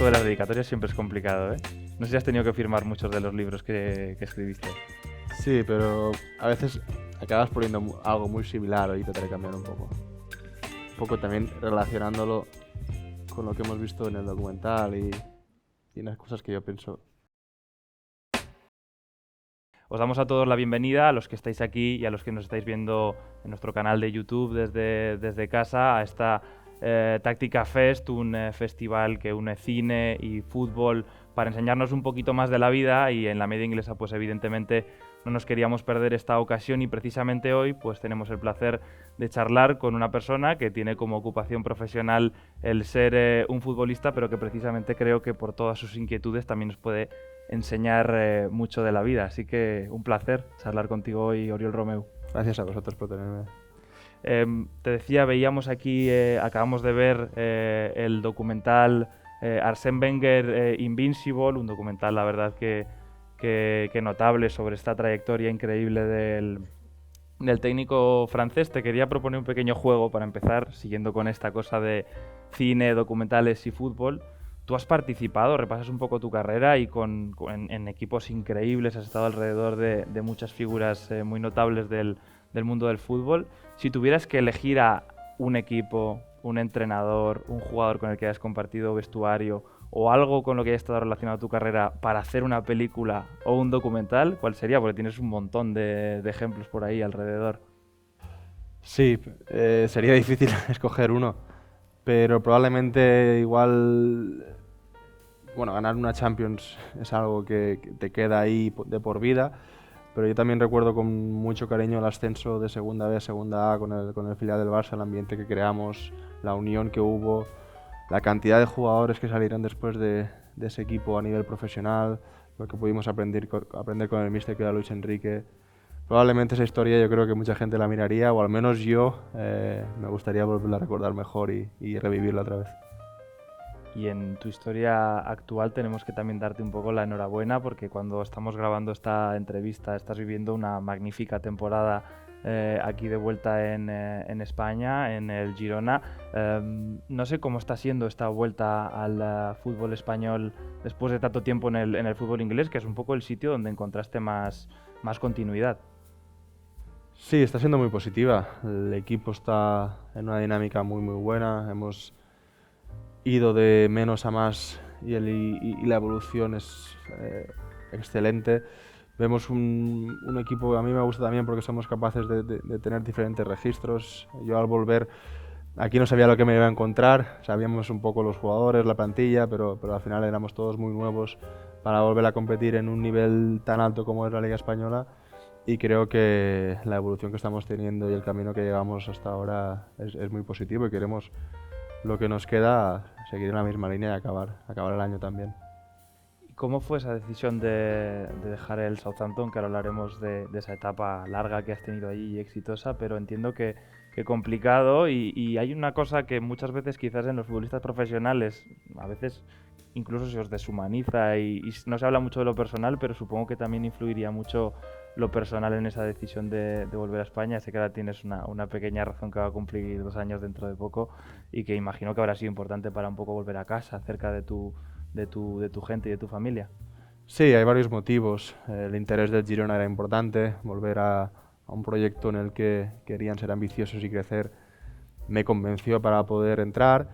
de las dedicatorias siempre es complicado, ¿eh? No sé si has tenido que firmar muchos de los libros que escribiste. Sí, pero a veces acabas poniendo algo muy similar y tratar de cambiar un poco. Un poco también relacionándolo con lo que hemos visto en el documental y unas cosas que yo pienso. Os damos a todos la bienvenida, a los que estáis aquí y a los que nos estáis viendo en nuestro canal de YouTube desde casa, a esta Táctica Fest, un festival que une cine y fútbol para enseñarnos un poquito más de la vida, y en la media inglesa pues evidentemente no nos queríamos perder esta ocasión, y precisamente hoy pues tenemos el placer de charlar con una persona que tiene como ocupación profesional el ser un futbolista, pero que precisamente creo que por todas sus inquietudes también nos puede enseñar mucho de la vida. Así que un placer charlar contigo hoy, Oriol Romeu. Gracias a vosotros por tenerme. Te decía, veíamos aquí, acabamos de ver el documental Arsène Wenger Invincible, un documental, la verdad, que notable sobre esta trayectoria increíble del técnico francés. Te quería proponer un pequeño juego para empezar, siguiendo con esta cosa de cine, documentales y fútbol. Tú has participado, repasas un poco tu carrera y en equipos increíbles, has estado alrededor de muchas figuras muy notables del mundo del fútbol. Si tuvieras que elegir a un equipo, un entrenador, un jugador con el que hayas compartido vestuario o algo con lo que haya estado relacionado a tu carrera para hacer una película o un documental, ¿cuál sería? Porque tienes un montón de ejemplos por ahí alrededor. Sí, sería difícil escoger uno, pero probablemente igual, bueno, ganar una Champions es algo que te queda ahí de por vida, pero yo también recuerdo con mucho cariño el ascenso de Segunda B a Segunda A con el filial del Barça, el ambiente que creamos, la unión que hubo, la cantidad de jugadores que salieron después de ese equipo a nivel profesional, lo que pudimos aprender con el míster que era Luis Enrique. Probablemente esa historia yo creo que mucha gente la miraría, o al menos yo me gustaría volverla a recordar mejor y revivirla otra vez. Y en tu historia actual tenemos que también darte un poco la enhorabuena, porque cuando estamos grabando esta entrevista estás viviendo una magnífica temporada aquí de vuelta en España, en el Girona. No sé cómo está siendo esta vuelta al fútbol español después de tanto tiempo en el fútbol inglés, que es un poco el sitio donde encontraste más continuidad. Sí, está siendo muy positiva. El equipo está en una dinámica muy muy buena. Hemos ido de menos a más y la evolución es excelente. Vemos un equipo que a mí me gusta también porque somos capaces de tener diferentes registros. Yo al volver aquí no sabía lo que me iba a encontrar, sabíamos un poco los jugadores, la plantilla, pero al final éramos todos muy nuevos para volver a competir en un nivel tan alto como es la Liga Española, y creo que la evolución que estamos teniendo y el camino que llevamos hasta ahora es muy positivo, y queremos lo que nos queda seguir en la misma línea y acabar el año también. ¿Y cómo fue esa decisión de dejar el Southampton? Que ahora hablaremos de esa etapa larga que has tenido allí y exitosa, pero entiendo que complicado, y hay una cosa que muchas veces quizás en los futbolistas profesionales, a veces incluso se os deshumaniza y no se habla mucho de lo personal, pero supongo que también influiría mucho lo personal en esa decisión de volver a España. Sé que ahora tienes una pequeña razón que va a cumplir 2 años dentro de poco, y que imagino que habrá sido importante para un poco volver a casa, cerca de tu gente y de tu familia. Sí, hay varios motivos. El interés del Girona era importante, volver a un proyecto en el que querían ser ambiciosos y crecer me convenció para poder entrar.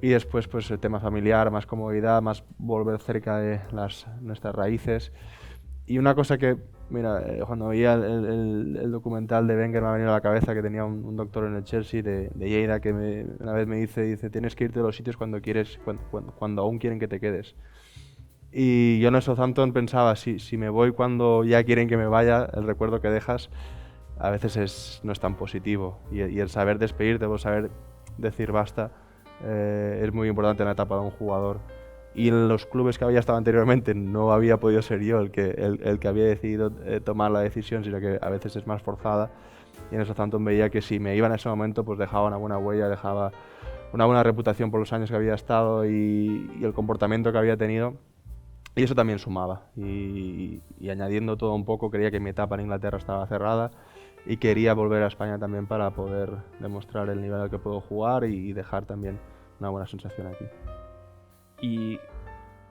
Y después pues el tema familiar, más comodidad, más volver cerca de nuestras raíces. Y una cosa que, mira, cuando veía el documental de Wenger me ha venido a la cabeza que tenía un doctor en el Chelsea de Lleida que una vez me dice, tienes que irte de los sitios cuando quieres, cuando aún quieren que te quedes. Y yo en el Southampton pensaba, si me voy cuando ya quieren que me vaya, el recuerdo que dejas a veces no es tan positivo. Y el saber despedirte, el saber decir basta, es muy importante en la etapa de un jugador. Y en los clubes que había estado anteriormente no había podido ser yo el que había decidido tomar la decisión, sino que a veces es más forzada. Y en el Southampton veía que si me iba en ese momento, pues dejaba una buena huella, dejaba una buena reputación por los años que había estado y el comportamiento que había tenido. Y eso también sumaba. Y añadiendo todo un poco, creía que mi etapa en Inglaterra estaba cerrada y quería volver a España también para poder demostrar el nivel al que puedo jugar y dejar también una buena sensación aquí. Y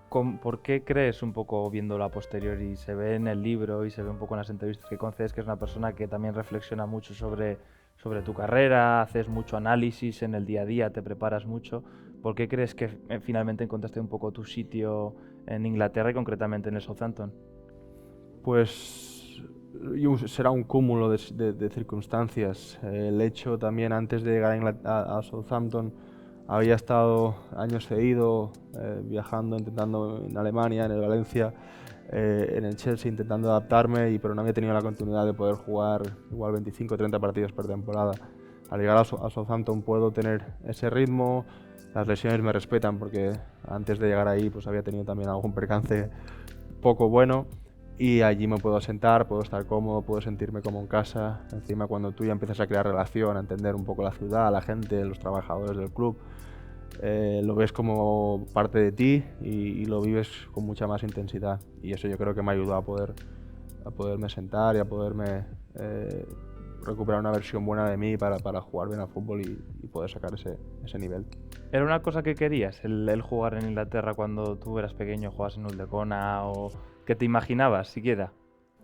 ¿Por qué crees, un poco viéndolo a posteriori, se ve en el libro y se ve un poco en las entrevistas que concedes, que es una persona que también reflexiona mucho sobre tu carrera, haces mucho análisis en el día a día, te preparas mucho? ¿Por qué crees que finalmente encontraste un poco tu sitio en Inglaterra y concretamente en el Southampton? Pues será un cúmulo de circunstancias. El hecho también, antes de llegar a Southampton, había estado años cedido, viajando, intentando en Alemania, en el Valencia, en el Chelsea, intentando adaptarme, pero no había tenido la continuidad de poder jugar igual 25 o 30 partidos por temporada. Al llegar a Southampton puedo tener ese ritmo, las lesiones me respetan porque antes de llegar ahí pues había tenido también algún percance poco bueno, y allí me puedo sentar, puedo estar cómodo, puedo sentirme como en casa. Encima, cuando tú ya empiezas a crear relación, a entender un poco la ciudad, la gente, los trabajadores del club, lo ves como parte de ti y lo vives con mucha más intensidad, y eso yo creo que me ayudó a poderme sentar y a poderme recuperar una versión buena de mí para jugar bien al fútbol y poder sacar ese nivel. ¿Era una cosa que querías, el jugar en Inglaterra cuando tú eras pequeño, jugabas en Uldecona, o que te imaginabas siquiera?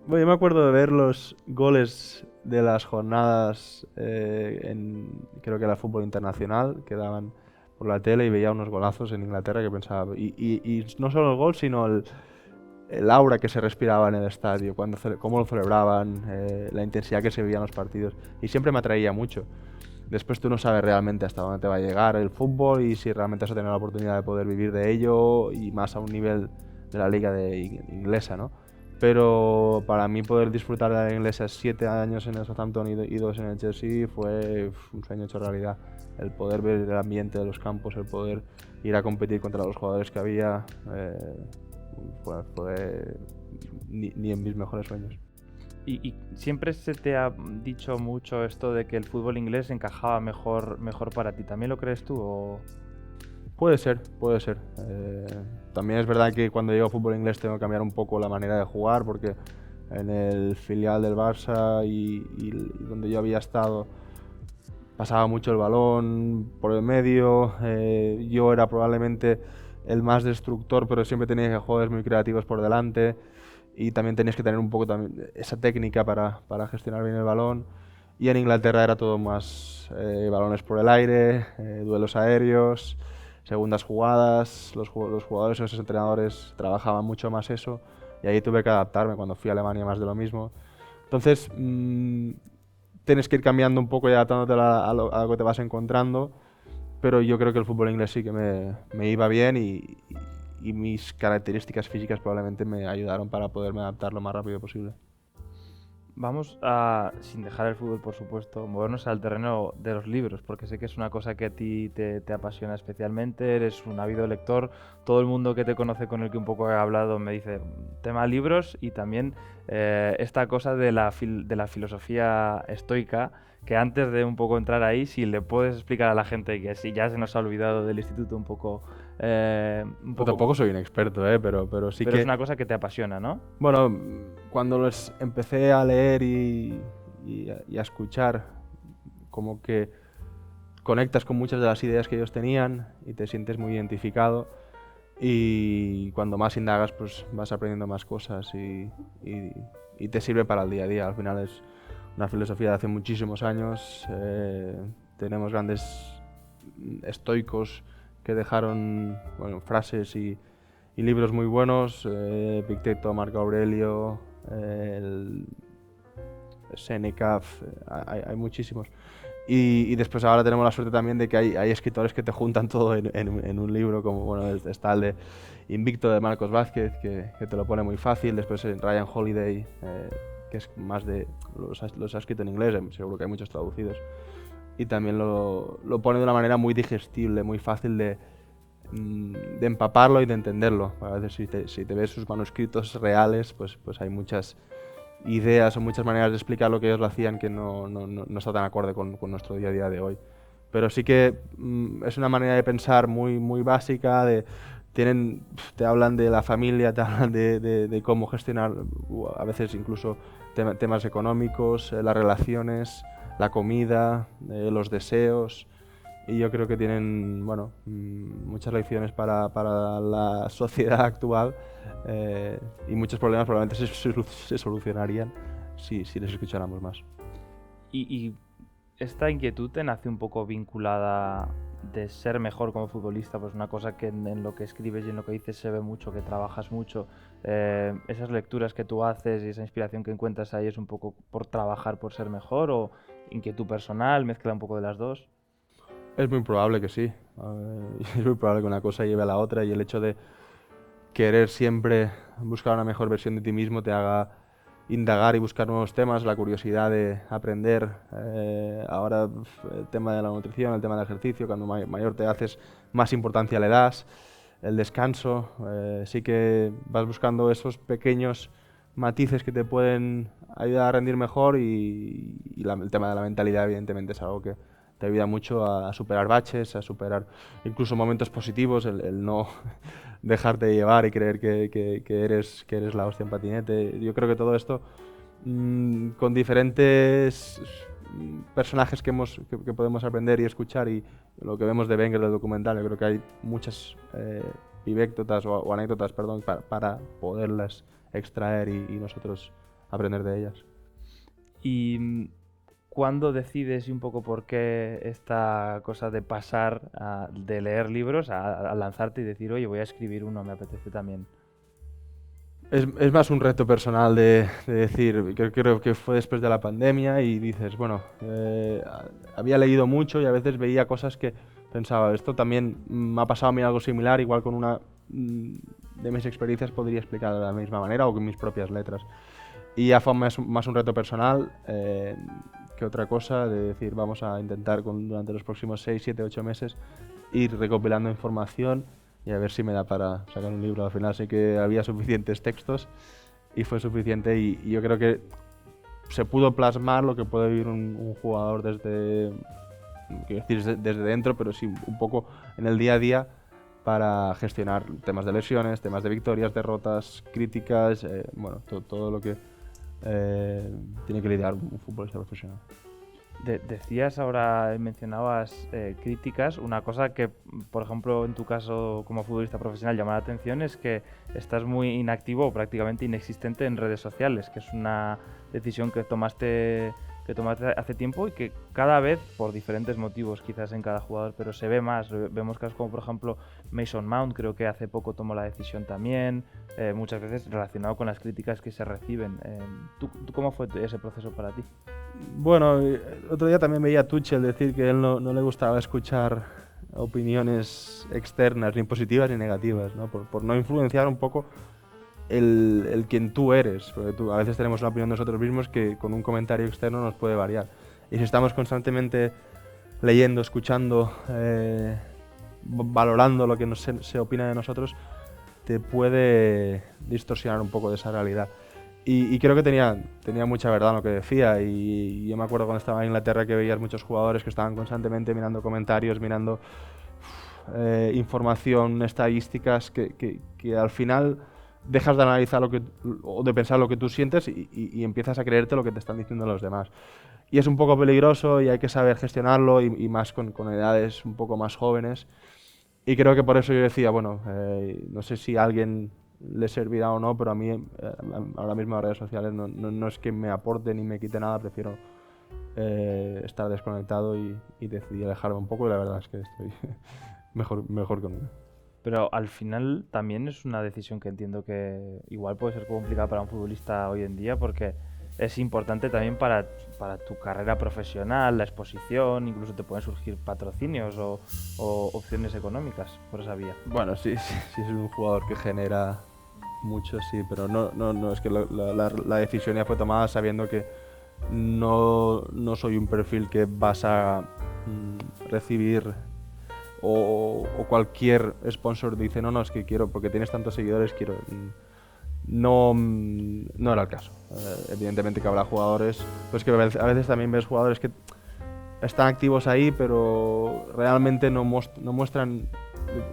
Bueno, yo me acuerdo de ver los goles de las jornadas, creo que era fútbol internacional, que daban por la tele, y veía unos golazos en Inglaterra que pensaba, y no solo el gol, sino el aura que se respiraba en el estadio, cómo lo celebraban, la intensidad que se veía en los partidos, y siempre me atraía mucho. Después tú no sabes realmente hasta dónde te va a llegar el fútbol y si realmente vas a tener la oportunidad de poder vivir de ello, y más a un nivel de la liga inglesa, ¿no? Pero para mí poder disfrutar de la inglesa 7 años en el Southampton y 2 en el Chelsea fue un sueño hecho realidad. El poder ver el ambiente de los campos, el poder ir a competir contra los jugadores que había, fue ni en mis mejores sueños. Y siempre se te ha dicho mucho esto de que el fútbol inglés encajaba mejor para ti. ¿También lo crees tú? O... Puede ser, puede ser. También es verdad que cuando llego a fútbol inglés tengo que cambiar un poco la manera de jugar, porque en el filial del Barça y donde yo había estado pasaba mucho el balón por el medio. Yo era probablemente el más destructor, pero siempre tenía que jugadores muy creativos por delante, y también tenías que tener un poco también esa técnica para gestionar bien el balón. Y en Inglaterra era todo más balones por el aire, duelos aéreos, segundas jugadas. Los jugadores y los entrenadores trabajaban mucho más eso, y ahí tuve que adaptarme. Cuando fui a Alemania, más de lo mismo. Entonces, tienes que ir cambiando un poco y adaptándote a lo que te vas encontrando, pero yo creo que el fútbol inglés sí que me iba bien, y mis características físicas probablemente me ayudaron para poderme adaptar lo más rápido posible. Vamos a, sin dejar el fútbol, por supuesto, movernos al terreno de los libros, porque sé que es una cosa que a ti te apasiona especialmente, eres un ávido lector. Todo el mundo que te conoce, con el que un poco he hablado, me dice tema libros, y también esta cosa de la filosofía estoica, que antes de un poco entrar ahí, si le puedes explicar a la gente, que si ya se nos ha olvidado del instituto un poco... Yo tampoco soy un experto, pero sí pero que... es una cosa que te apasiona, ¿no? Bueno, cuando los empecé a leer y a escuchar, como que conectas con muchas de las ideas que ellos tenían y te sientes muy identificado, y cuando más indagas pues vas aprendiendo más cosas y te sirve para el día a día. Al final es una filosofía de hace muchísimos años. Tenemos grandes estoicos que dejaron, bueno, frases y libros muy buenos, Epicteto, Marco Aurelio, Séneca, hay muchísimos. Y después ahora tenemos la suerte también de que hay escritores que te juntan todo en un libro, como bueno, está el de Invicto de Marcos Vázquez, que te lo pone muy fácil. Después Ryan Holiday, que es más de... los ha escrito en inglés, seguro que hay muchos traducidos. Y también lo pone de una manera muy digestible, muy fácil de empaparlo y de entenderlo. A veces si te ves sus manuscritos reales, pues hay muchas ideas o muchas maneras de explicar lo que ellos lo hacían que no está tan acorde con nuestro día a día de hoy. Pero sí que es una manera de pensar muy, muy básica. Te hablan de la familia, te hablan de cómo gestionar a veces incluso temas económicos, las relaciones, la comida, los deseos. y yo creo que tienen muchas lecciones para la sociedad actual, y muchos problemas probablemente se solucionarían si les escucháramos más. Y esta inquietud te nace un poco vinculada de ser mejor como futbolista, pues una cosa que en lo que escribes y en lo que dices se ve mucho, que trabajas mucho. Esas lecturas que tú haces y esa inspiración que encuentras ahí, ¿es un poco por trabajar, por ser mejor, o inquietud personal, mezcla un poco de las dos? Es muy probable que sí. Es muy probable que una cosa lleve a la otra, y el hecho de querer siempre buscar una mejor versión de ti mismo te haga indagar y buscar nuevos temas, la curiosidad de aprender. Ahora el tema de la nutrición, el tema del ejercicio, cuando mayor te haces, más importancia le das, el descanso. Sí que vas buscando esos pequeños matices que te pueden ayudar a rendir mejor, y el tema de la mentalidad evidentemente es algo que te ayuda mucho a superar baches, a superar incluso momentos positivos, el no dejarte llevar y creer que eres la hostia en patinete. Yo creo que todo esto, con diferentes personajes que podemos aprender y escuchar, y lo que vemos de Wenger del documental, yo creo que hay muchas vivéctotas o anécdotas, perdón, para poderlas extraer y nosotros aprender de ellas. Y ¿cuándo decides y un poco por qué esta cosa de pasar de leer libros a lanzarte y decir, oye, voy a escribir uno, me apetece también? Es más un reto personal de decir, creo que fue después de la pandemia, y dices, bueno, había leído mucho y a veces veía cosas que pensaba, esto también me ha pasado a mí algo similar, igual con una de mis experiencias podría explicar de la misma manera o con mis propias letras. Y ya fue más un reto personal que otra cosa, de decir, vamos a intentar durante los próximos 6, 7, 8 meses ir recopilando información y a ver si me da para sacar un libro. Al final sí que había suficientes textos y fue suficiente, y yo creo que se pudo plasmar lo que puede vivir un jugador desde dentro, pero sí un poco en el día a día, para gestionar temas de lesiones, temas de victorias, derrotas, críticas, todo lo que tiene que lidiar un futbolista profesional. Decías ahora, mencionabas críticas. Una cosa que, por ejemplo, en tu caso como futbolista profesional llama la atención es que estás muy inactivo o prácticamente inexistente en redes sociales, que es una decisión que tomaste hace tiempo y que cada vez, por diferentes motivos quizás en cada jugador, pero se ve más. Vemos casos como por ejemplo Mason Mount, creo que hace poco tomó la decisión también, muchas veces relacionado con las críticas que se reciben. ¿Tú cómo fue ese proceso para ti? Bueno, el otro día también veía a Tuchel decir que a él no le gustaba escuchar opiniones externas, ni positivas ni negativas, ¿no? Por no influenciar un poco el quien tú eres, porque a veces tenemos una opinión de nosotros mismos que con un comentario externo nos puede variar. Y si estamos constantemente leyendo, escuchando, valorando lo que se opina de nosotros, te puede distorsionar un poco de esa realidad. Y creo que tenía mucha verdad en lo que decía, y yo me acuerdo cuando estaba en Inglaterra que veías muchos jugadores que estaban constantemente mirando comentarios, mirando información, estadísticas, que al final dejas de analizar o de pensar lo que tú sientes y empiezas a creerte lo que te están diciendo los demás. Y es un poco peligroso y hay que saber gestionarlo, y más con edades un poco más jóvenes. Y creo que por eso yo decía, bueno, no sé si a alguien le servirá o no, pero a mí ahora mismo las redes sociales no es que me aporte ni me quite nada, prefiero estar desconectado y decidí alejarme un poco, y la verdad es que estoy mejor conmigo. Pero al final también es una decisión que entiendo que igual puede ser complicada para un futbolista hoy en día, porque es importante también para tu carrera profesional, la exposición, incluso te pueden surgir patrocinios o opciones económicas por esa vía. Bueno, sí, es un jugador que genera mucho, sí, pero no es que la decisión ya fue tomada sabiendo que no soy un perfil que vas a recibir, o cualquier sponsor dice, no, es que quiero, porque tienes tantos seguidores, quiero. No era el caso. Evidentemente que habrá jugadores, pues que a veces también ves jugadores que están activos ahí, pero realmente no muestran,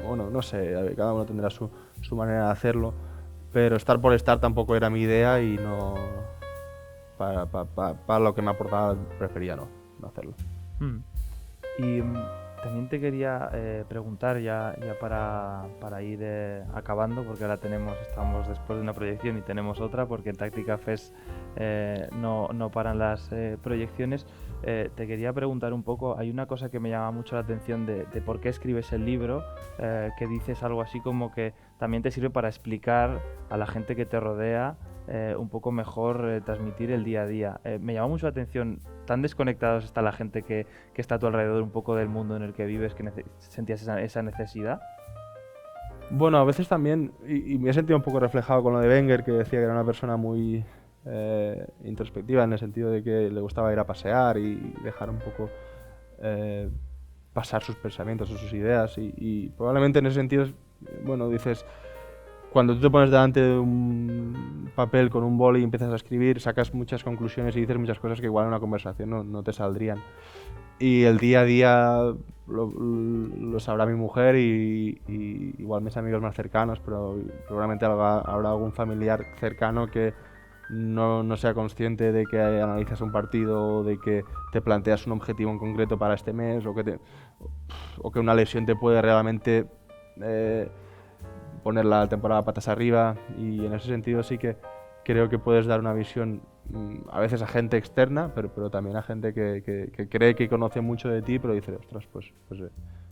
bueno, no sé, cada uno tendrá su manera de hacerlo, pero estar por estar tampoco era mi idea, y no, para lo que me aportaba prefería no hacerlo. Y También te quería preguntar ya para ir acabando, porque ahora estamos después de una proyección y tenemos otra, porque en Táctica Fest no paran las proyecciones. Te quería preguntar un poco, hay una cosa que me llama mucho la atención de por qué escribes el libro, que dices algo así como que también te sirve para explicar a la gente que te rodea un poco mejor, transmitir el día a día. Me llama mucho la atención, tan desconectados está la gente que está a tu alrededor un poco del mundo en el que vives, que sentías esa necesidad. Bueno, a veces también, y me he sentido un poco reflejado con lo de Wenger, que decía que era una persona muy introspectiva, en el sentido de que le gustaba ir a pasear y dejar un poco pasar sus pensamientos o sus ideas, y probablemente en ese sentido, bueno, dices, cuando tú te pones delante de un papel con un boli y empiezas a escribir, sacas muchas conclusiones y dices muchas cosas que igual en una conversación no te saldrían. Y el día a día lo sabrá mi mujer y igual mis amigos más cercanos, pero probablemente habrá algún familiar cercano que no sea consciente de que analizas un partido, o de que te planteas un objetivo en concreto para este mes, o que una lesión te puede realmente poner la temporada patas arriba. Y en ese sentido sí que creo que puedes dar una visión a veces a gente externa, pero también a gente que cree que conoce mucho de ti, pero dice, ostras, pues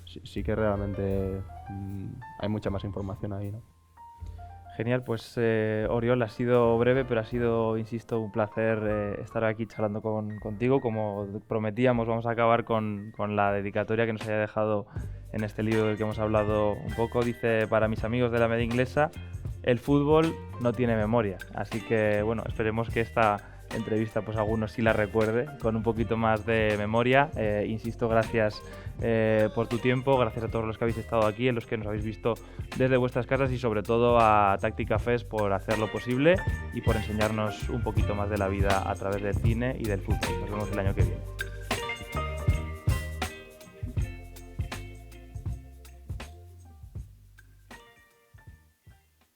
sí que realmente hay mucha más información ahí, ¿no? Genial, pues Oriol, ha sido breve, pero ha sido, insisto, un placer estar aquí charlando contigo. Como prometíamos, vamos a acabar con la dedicatoria que nos haya dejado en este libro del que hemos hablado un poco. Dice, para mis amigos de la media inglesa, el fútbol no tiene memoria. Así que, bueno, esperemos que esta entrevista pues algunos sí la recuerde con un poquito más de memoria. Insisto, gracias por tu tiempo, gracias a todos los que habéis estado aquí, a los que nos habéis visto desde vuestras casas, y sobre todo a Táctica Fest por hacerlo posible y por enseñarnos un poquito más de la vida a través del cine y del fútbol. Nos vemos el año que viene.